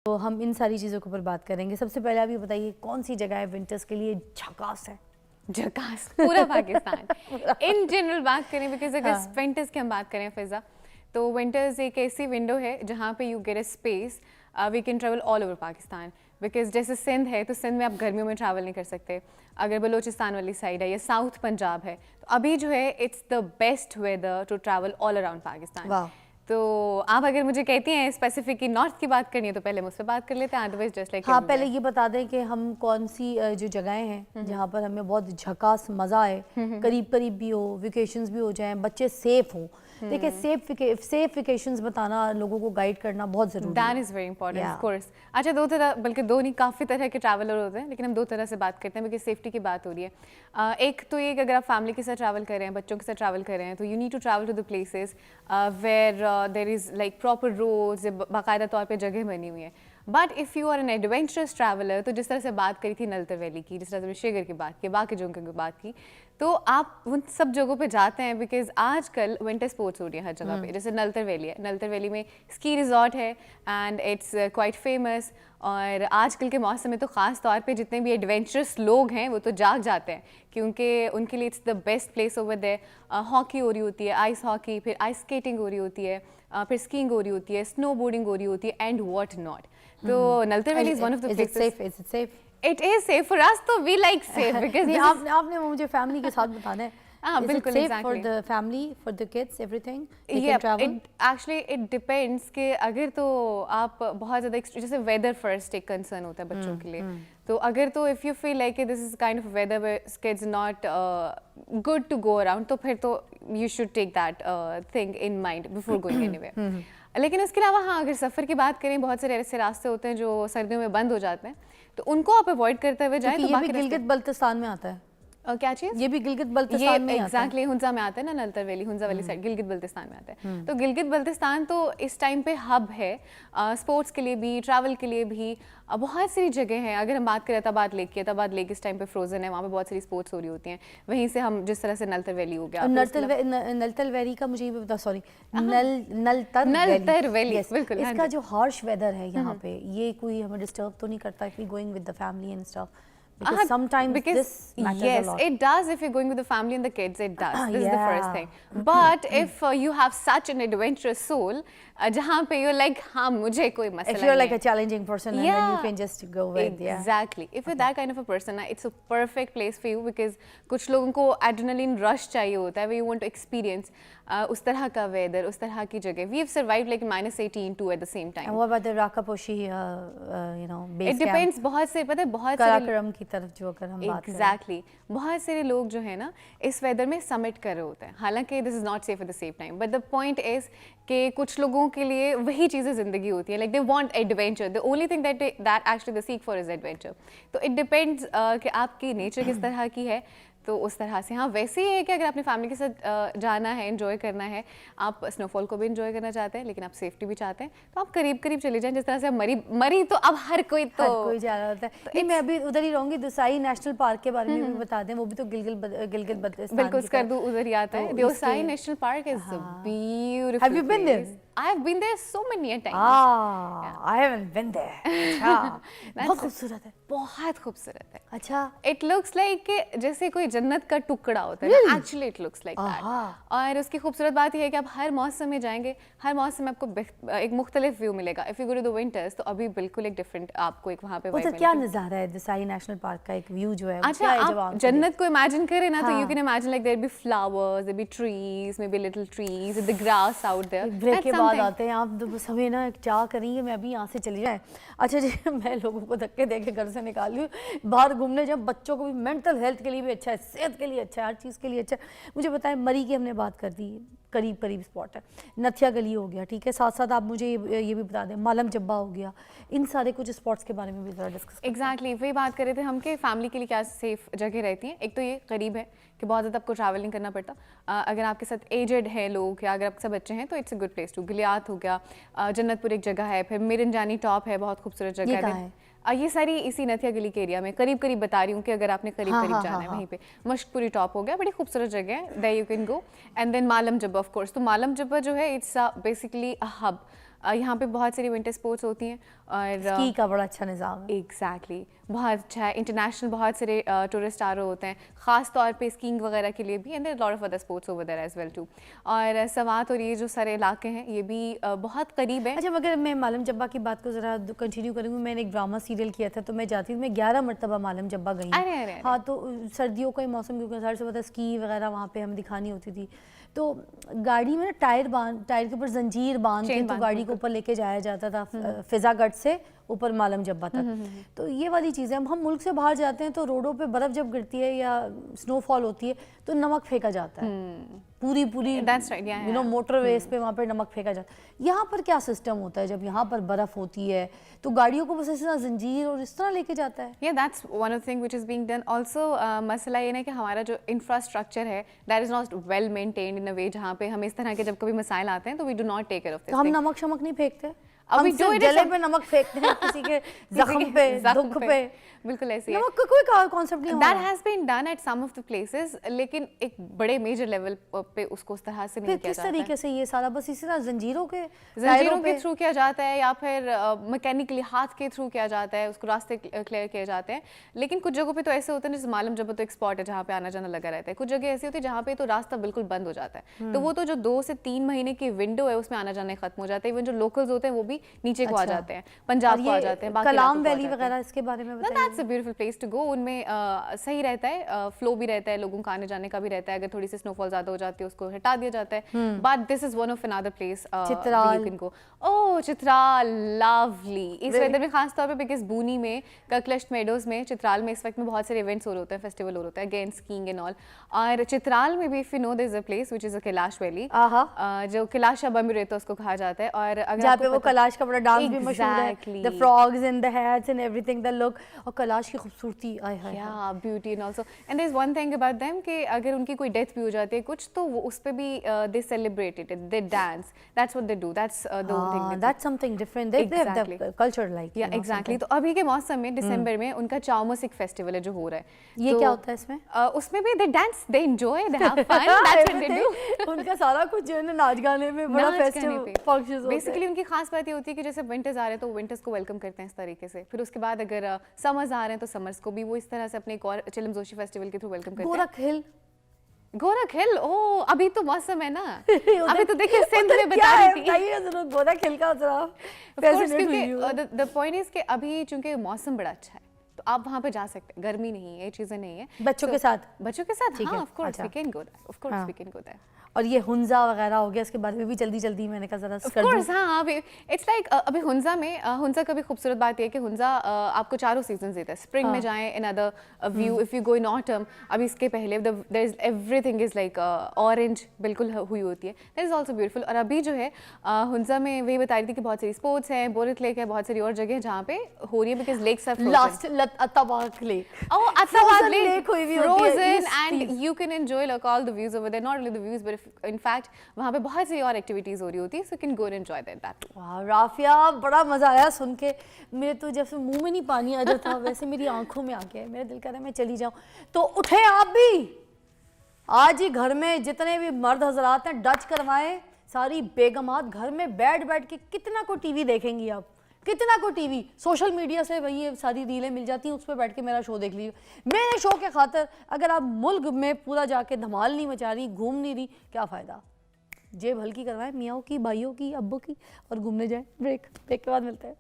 तो हम इन सारी चीज़ों के ऊपर बात करेंगे। सबसे पहले आप ये बताइए कौन सी जगह है विंटर्स के लिए झकास है? झकास पूरा पाकिस्तान इन जनरल बात करें, बिकॉज अगर विंटर्स की हम बात करें फिजा, तो विंटर्स एक ऐसी विंडो है जहाँ पे you get a space, we can travel all over Pakistan. Because जैसे सिंध है तो सिंध में आप गर्मियों में ट्रैवल नहीं कर सकते, अगर बलोचिस्तान वाली साइड है या साउथ पंजाब है तो अभी जो है it's the best weather to travel all around Pakistan. तो आप अगर मुझे कहती हैं स्पेसिफिकली नॉर्थ की बात करनी है तो पहले मुझसे बात कर लेते हैं, अदरवाइज जस्ट लाइक हाँ, पहले ये बता दें कि हम कौन सी जो जगहें हैं जहाँ पर हमें बहुत झकास मज़ा आए, करीब करीब भी हो, वेकेशंस भी हो जाएं, बच्चे सेफ हों। देखिए सेफ वेकेशंस बताना, लोगों को गाइड करना बहुत ज़रूरी है। That is very important of course. अच्छा, दो तरह, बल्कि दो नहीं काफ़ी तरह के ट्रैवलर होते हैं, लेकिन हम दो तरह से बात करते हैं बिकॉज सेफ्टी की बात हो रही है। एक तो ये कि अगर आप फैमिली के साथ ट्रैवल कर रहे हैं, बच्चों के साथ ट्रैवल कर रहे हैं, तो you need to travel to the places where there is like proper roads, बाकायदा तौर पर जगह बनी हुई है। But if you are an adventurous traveller, तो जिस तरह से बात करी थी नलतर वैली की, जिस तरह से शेगर की बात की, बाकी जगहों की बात की, तो आप उन सब जगहों पे जाते हैं बिकॉज आजकल विंटर स्पोर्ट्स हो रही है हर जगह पे। जैसे नलतर वैली है, नलतर वैली में स्की रिजॉर्ट है एंड इट्स क्वाइट फेमस। और आजकल के मौसम में तो ख़ास तौर पे जितने भी एडवेंचरस लोग हैं वो तो जाग जाते हैं, क्योंकि उनके लिए it's the best place over there. Hockey हो रही होती है, आइस हॉकी, फिर आइस स्केटिंग हो रही होती है, फिर स्कीइंग हो रही होती है, स्नो बोर्डिंग हो रही होती है एंड व्हाट नॉट। तो Naltar valley is one of the places. It is safe for us, तो we like safe because आपने मुझे फैमिली के साथ बताना है। बिल्कुल, for the family, for the kids, everything they can travel? Actually it depends कि अगर तो आप बहुत ज़्यादा जैसे weather first एक concern होता है बच्चों के लिए, तो अगर तो if you feel like this is kind of weather where kids not good to go around, तो फिर तो you should take that thing in mind before going anywhere. लेकिन उसके अलावा हाँ, अगर सफ़र की बात करें, बहुत सारे ऐसे रास्ते होते हैं जो सर्दियों में बंद हो जाते हैं, तो उनको आप अवॉइड करते हुए जाएं। तो ये भी गिलगित बल्तिस्तान में आता है। क्या चीज़? ये भी गिलगित बल्तिस्तान में एग्जैक्टली हुंजा में आता है ना, नलतर वैली हुंजा वाली साइड गिलगित बल्तिस्तान में आता है। तो गिलगित बल्तिस्तान तो इस टाइम पे हब है स्पोर्ट्स के लिए भी, ट्रैवल के लिए भी। बहुत सारी जगह हैं। अगर हम बात करें तबाद लेक की, तबाद लेक इस टाइम पे फ्रोजन है, वहाँ पे बहुत सारी स्पोर्ट्स हो रही होती हैं। वहीं से हम जिस तरह से नलतर वैली हो गया, नलतर वैली का मुझे ये बता, सॉरी नलतर वैली, बिल्कुल। इसका जो हार्श वेदर है यहाँ पे, ये कोई हमें डिस्टर्ब तो नहीं करता if we going with the family and stuff? Because sometimes this matters a lot. It does. If you're going with the family and the kids, it does. This is the first thing. But if you have such an adventurous soul, जहाँ पे you're like, हाँ मुझे कोई मसला नहीं है. If you're like a challenging person, and then you can just go with, exactly. If you're that kind of a person, it's a perfect place for you because कुछ लोगों को adrenaline rush चाहिए होता है, where you want to experience उस तरह का weather, उस तरह की जगह. We have survived like -18 too at the same time. And what about the Rakaposhi, you know, base camp? It depends. बहुत से पता है, बहुत काराकोरम की तरफ जो अगर हम बात करें, एग्जैक्टली बहुत सारे लोग जो है ना इस वेदर में समिट कर रहे होते हैं। हालांकि this is not safe at the same time, but the point is कि कुछ लोगों के लिए वही चीज़ें ज़िंदगी होती है, like they want adventure, the only thing that actually they seek for is adventure. तो इट डिपेंड्स कि आपकी नेचर किस तरह की है, तो उस तरह से। हाँ, वैसे ही है कि अगर अपनी फैमिली के साथ जाना है, एंजॉय करना है, आप स्नोफॉल को भी एंजॉय करना चाहते हैं लेकिन आप सेफ्टी भी चाहते हैं, तो आप करीब करीब चले जाएं। जिस तरह से मरी तो अब हर कोई जा रहा होता है। तो नहीं, मैं अभी उधर ही रहूंगी। दोसाई नेशनल पार्क के बारे में भी बता दें, वो भी तो गिलगित बल्तिस्तान, बिल्कुल स्कर्दू उधर ही आता है। Deosai national park is beautiful. Have you been there? I have been there so many times. I haven't been there. अच्छा, बहुत खूबसूरत है, बहुत खूबसूरत है। अच्छा, It looks like जैसे कोई जन्नत का टुकड़ा होता है। Actually it looks like that. और उसकी खूबसूरत बात यह है कि आप हर मौसम में जाएंगे, हर मौसम में आपको एक मुख्तलिफ व्यू मिलेगा। If you go to the winters, तो अभी बिल्कुल एक डिफरेंट आपको एक वहाँ पे वो तो क्या नज़ारा है दोसाई नेशनल पार्क का, एक व्यू जो है। अच्छा, आप जन्नत को इमेजिन करें ना, तो you can imagine like there be flowers, there be trees, maybe little trees, the grass out there. Break के बाद आते हैं आप, तो बस हमें ना चाह करेंगे मैं अभी यहाँ से चली जाए। अच्छा जी, मैं लोगों को धक्के दे के घर से निकाल लूँ, बाहर घूमने जाए। बच्चों को भी मेंटल हेल्थ के लिए भी अच्छा है, सेहत के लिए अच्छा है, हर चीज़ के लिए अच्छा है। मुझे बताएं, मरी की हमने बात कर दी, करीब करीब स्पॉट है, नथिया गली हो गया, ठीक है, साथ साथ आप मुझे ये भी बता दें मालम जब्बा हो गया, इन सारे कुछ स्पॉट्स के बारे में भी ज़रा डिस्कस। एग्जैक्टली वही बात कर रहे थे हम कि फैमिली के लिए क्या सेफ जगह रहती हैं। एक तो ये करीब है कि बहुत ज़्यादा आपको ट्रैवल नहीं करना पड़ता। अगर आपके साथ एजेड है लोग या अगर आपके साथ बच्चे हैं तो it's a good place to. Galiyat हो गया, जन्नतपुर एक जगह है, फिर मिरनजानी टॉप है, बहुत खूबसूरत जगह है। ये सारी इसी नथिया गली के एरिया में करीब करीब बता रही हूँ कि अगर आपने करीब करीब जाना है वहीं पे। मश्कपुरी टॉप हो गया, बड़ी खूबसूरत जगह है, there you can go. And then Malam Jabba of course. तो मालम जब्बा जो है इट्स बेसिकली अ हब यहाँ पे बहुत सारी विंटर स्पोर्ट्स होती हैं और स्की का बड़ा अच्छा निज़ाम है। एग्जैक्टली बहुत अच्छा है। इंटरनेशनल बहुत सारे टूरिस्ट आ रहे होते हैं खास तौर पे स्कीइंग वगैरह के लिए भी, and there lot of other sports over there as well too. और सवात और ये जो सारे इलाके हैं ये भी बहुत करीब है। अच्छा, मगर मैं मालम जब्बा की बात को ज़रा कंटिन्यू करूँगी। मैंने एक ड्रामा सीरियल किया था तो मैं जाती थी, मैं 11 मरतबा मालम जब्बा गई हूँ। अरे हाँ, तो सर्दियों का ही मौसम क्योंकि सारे से पता स्की वगैरह वहाँ पे हमें दिखानी होती थी। तो गाड़ी में ना टायर के ऊपर जंजीर बांध के तो गाड़ी को ऊपर लेके जाया जाता था फिजागढ़ से ऊपर मालम जब्बा तक। तो ये वाली चीज़ें, हम मुल्क से बाहर जाते हैं तो रोडों पे बर्फ़ जब गिरती है या स्नोफॉल होती है तो नमक फेंका जाता है पूरी That's right, yeah, you know motorways पे वहाँ पर नमक फेंका जाता है। यहाँ पर क्या सिस्टम होता है जब यहाँ पर बर्फ़ होती है तो गाड़ियों को बस इस तरह जंजीर और इस तरह लेके जाता है? Yeah, that's one of the thing which is being done. Also, मसला ये ना कि हमारा जो इंफ्रास्ट्रक्चर है that is not well maintained in a way जहाँ पे हम इस तरह के जब कभी मसाइल आते हैं तो we do not take care of this तो हम thing. नमक शमक नहीं फेंकते, अब we हम do सिर्फ it गले पे नमक फेंकते हैं किसी के जख्म पे, दुख पे। बिल्कुल ऐसे ही है। नमक का कोई कॉन्सेप्ट नहीं That होता। has been done at some of the places, लेकिन एक बड़े मेजर लेवल पे उसको उस तरह से नहीं फिर किया किस जाता है। तरीके से ये सारा बस इसी तरह जंजीरों जंजीरों पे के थ्रू किया जाता है या फिर मैकेनिकली हाथ के थ्रू किया जाता है, उसको रास्ते क्लियर किए जाते हैं। लेकिन कुछ जगहों पे तो ऐसे होते हैं जैसे मालूम जब तो एक स्पॉट है जहाँ पे आना जाना लगा रहता है। कुछ जगह ऐसी होती है जहाँ पे तो रास्ता बिल्कुल बंद हो जाता है, तो वो तो जो 2 से 3 महीने की विंडो है उसमें आना जाना खत्म हो जाता है। इवन जो लोकल्स होते हैं वो भी नीचे को आ जाते हैं, पंजाब को आ जाते हैं, बाकी कलाम वैली वगैरह इसके बारे में बताइए। That's a beautiful place to go. उनमें सही रहता है, फ्लो भी रहता है, लोगों का आने जाने का भी रहता है। अगर थोड़ी सी स्नोफॉल ज्यादा हो जाती है उसको हटा दिया जाता है। But this is one of another place Chitral. You can go. Oh Chitral, lovely इस वेदर में खास तौर पे, बिकॉज बूनी में कर्कलस्ट मेडोज में चित्राल में इस वक्त में बहुत सारे इवेंट्स हो रहे होते हैं, फेस्टिवल हो रहा है, अगेन स्कीइंग एंड ऑल। और चित्राल में भी if you know there is a place which is a Kalash valley, जो कैलाश अबमिरेतो उसको कहा जाता है। और अगर जहाँ पे वो कैलाश का बड़ा डांस भी मशहूर है, Exactly. The frogs and the hats and everything, the look, और कैलाश की खूबसूरती, आय हाय। Yeah, beauty and also, and there's one thing about them कि अगर उनकी कोई डेथ भी हो जाती है कुछ तो वो उस पे भी they celebrate it, they dance, that's what they do, that's the whole thing. That's something different. They have Exactly. the culture like. Yeah, exactly. तो अभी के मौसम में दिसंबर में उनका चाउमसिक फेस्टिवल है जो हो रहा है। ये तो, क्या होता है इसमें? उसमें भी they dance, they enjoy, they have fun, that's what they do. उनका सारा कुछ जो है ना नाच गाने में बड़ा फेस्टिव फंक्शंस होते हैं। बेसिकली उनकी खास बात ये होती है कि जैसे विंटर्स आ रहे हैं तो विंटर्स को वेलकम करते हैं इस तरीके से, फिर उसके बाद अगर समर्स आ रहे हैं तो समर्स को भी वो इस तरह से अपने एक और चिलम जोशी फेस्टिवल के थ्रू वेलकम करते हैं। गोरख हिल, ओह अभी तो मौसम है ना, अभी तो देखिए सिंध में बता रही थी। बताइए जरा गोरख हिल का जरा। द पॉइंट इज कि अभी चूंकि मौसम बड़ा अच्छा है तो आप वहाँ पे जा सकते हैं, गर्मी नहीं है, ये चीजें नहीं है। बच्चों के साथ हाँ of course we can go there, of course we can go there. और ये हुंजा वगैरह हो गया, इसके बारे में भी जल्दी मैंने कहा जरा Of course, हाँ अभी इट्स लाइक अभी हुंजा में हुंजा का भी खूबसूरत बात ये है कि हुंजा आपको चारों सीजन देता है। स्प्रिंग में जाएं in other view, if you go in autumn, अभी इसके पहले there is everything is like orange बिल्कुल हुई होती है, दैट इज आल्सो ब्यूटीफुल। और अभी जो है हुंजा में वही बता रही थी कि बहुत सारी स्पोर्ट्स हैं, बोरित लेक है, बहुत सारी और जगह जहाँ पे हो रही है because lakes are last Attabad lake, Attabad lake frozen and you can enjoy like all the views over there, not only the views but in fact वहाँ पे बहुत सी और एक्टिविटीज हो रही होती है, so you can go and enjoy that. वाह राफिया, बड़ा मजा आया सुन के। मेरे तो जैसे मुंह में नहीं पानी आ जाता वैसे मेरी आंखों में आ गया, मेरा दिल कर रहा है मैं चली जाऊं। तो उठे आप भी, आज ही घर में जितने भी मर्द हजरात हैं डच करवाएं, सारी बेगमात घर में बैठ के कितना को टीवी देखेंगी आप, कितना को टीवी, सोशल मीडिया से वही ये सारी रीलें मिल जाती हैं, उस पर बैठ के मेरा शो देख लीजिए। मेरे शो के खातिर अगर आप मुल्क में पूरा जाके धमाल नहीं मचा रही, घूम नहीं रही, क्या फ़ायदा। जेब हल्की करवाएं मियाँ की, भाइयों की, अब्बू की, और घूमने जाएं। ब्रेक के बाद मिलते हैं।